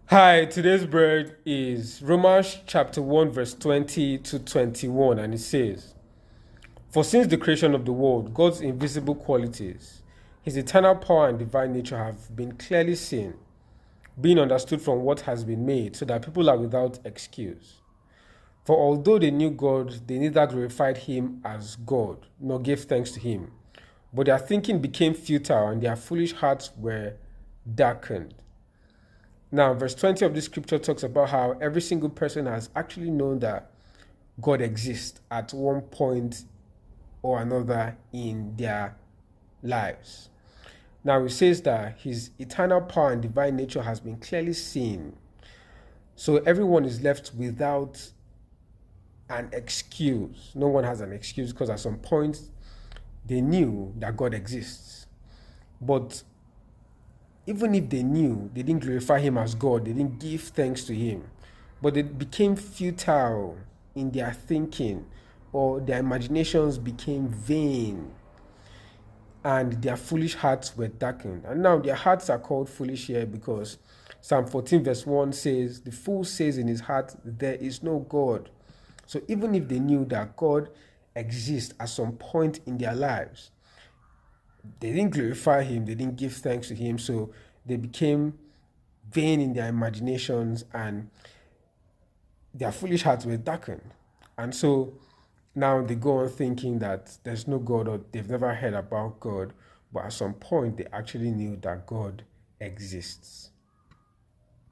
Hi, today's bread is Romans chapter 1, verse 20 to 21, and it says, For since the creation of the world, God's invisible qualities, his eternal power and divine nature have been clearly seen, being understood from what has been made, so that people are without excuse. For although they knew God, they neither glorified him as God, nor gave thanks to him. But their thinking became futile, and their foolish hearts were darkened. Now, verse 20 of this scripture talks about how every single person has actually known that God exists at one point or another in their lives. Now, it says that his eternal power and divine nature has been clearly seen. So everyone is left without an excuse. No one has an excuse because at some point they knew that God exists. But even if they knew, they didn't glorify him as God, they didn't give thanks to him, but they became futile in their thinking, or their imaginations became vain, and their foolish hearts were darkened. And now their hearts are called foolish here because Psalm 14, verse 1 says, The fool says in his heart, There is no God. So even if they knew that God exists at some point in their lives, they didn't glorify him, they didn't give thanks to him, so they became vain in their imaginations and their foolish hearts were darkened. And so now they go on thinking that there's no God or they've never heard about God, but at some point they actually knew that God exists.